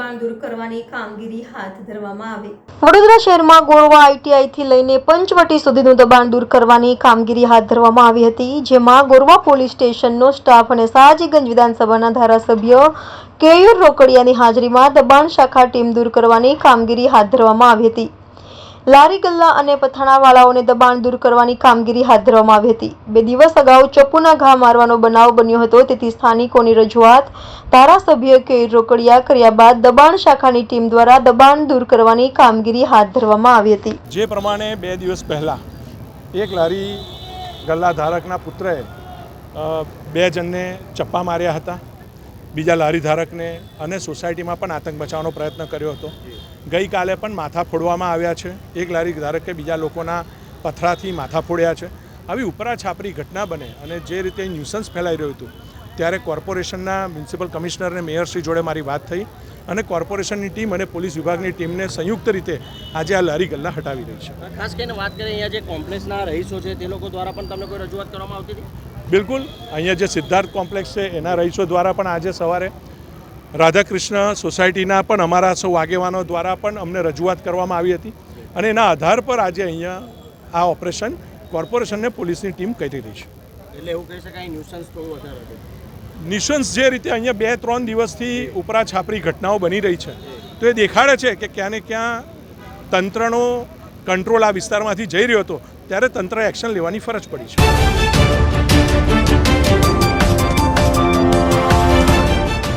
દબાણ દૂર કરવાની કામગીરી હાથ ધરવામાં આવી। વડોદરા શહેરમાં ગોરવા આઈટીઆઈથી લઈને પંચવટી સુધીનું દબાણ દૂર કરવાની કામગીરી હાથ ધરવામાં આવી હતી, જેમાં ગોરવા પોલીસ સ્ટેશનનો સ્ટાફ અને સયાજીગંજ વિધાનસભાના ધારાસભ્ય કેયુર રોકડિયાની હાજરીમાં દબાણ શાખા ટીમ દૂર કરવાની કામગીરી હાથ ધરવામાં આવી હતી। લારી ગલ્લા અને પથાણાવાળાઓને દબાણ દૂર કરવાની કામગીરી હાથ ધરવામાં આવી હતી। 2 દિવસ અગાઉ ચપ્પુના ઘા મારવાનો બનાવ બન્યો હતો, તેથી સ્થાનિકોની રજૂઆત ધારાસભ્ય કેયુર રોકડિયા કર્યા બાદ દબાણ શાખાની ટીમ દ્વારા દબાણ દૂર કરવાની કામગીરી હાથ ધરવામાં આવી હતી। જે પ્રમાણે 2 દિવસ પહેલાં એક લારી ગલ્લા ધારકના પુત્રએ 2 જણને ચપ્પા માર્યા હતા, બીજા લારી ધારકને, અને સોસાયટીમાં પણ આતંક મચાવવાનો પ્રયત્ન કર્યો હતો। ગઈકાલે પણ માથા ફોડવામાં આવ્યા છે। એક લારી ધારકે બીજા લોકોના પથરાથી માથા ફોડ્યા છે। આવી ઉપરા છાપરી ઘટના બને અને જે રીતે ન્યુસન્સ ફેલાઈ રહ્યું હતું, ત્યારે કોર્પોરેશનના મ્યુનિસિપલ કમિશનર અને મેયરશ્રી જોડે મારી વાત થઈ અને કોર્પોરેશનની ટીમ અને પોલીસ વિભાગની ટીમને સંયુક્ત રીતે આજે આ લારી ગલ્લા હટાવી રહી છે। ખાસ કરીને વાત કરીએ, અહીંયા જે કોમ્પ્લેક્સના રહીશો છે તે લોકો દ્વારા પણ તમને કોઈ રજૂઆત કરવામાં આવતી હતી? બિલકુલ, અહીંયા જે સિદ્ધાર્થ કોમ્પ્લેક્સ છે એના રહીશો દ્વારા પણ આજે સવારે રાધાકૃષ્ણ સોસાયટીના પણ અમારા સૌ આગેવાનો દ્વારા પણ અમને રજૂઆત કરવામાં આવી હતી, અને એના આધાર પર આજે અહીંયા આ ઓપરેશન કોર્પોરેશનને પોલીસની ટીમ કરી રહી છે। એટલે એવું કહી શકાય ન્યુસન્સ થોડું વધારે હતું? ન્યુસન્સ જે રીતે અહીંયા 2-3 દિવસથી ઉપરા છાપરી ઘટનાઓ બની રહી છે, તો એ દેખાડે છે કે ક્યાં ને ક્યાં તંત્રનો કંટ્રોલ આ વિસ્તારમાંથી જઈ રહ્યો હતો, ત્યારે તંત્રએ એક્શન લેવાની ફરજ પડી છે।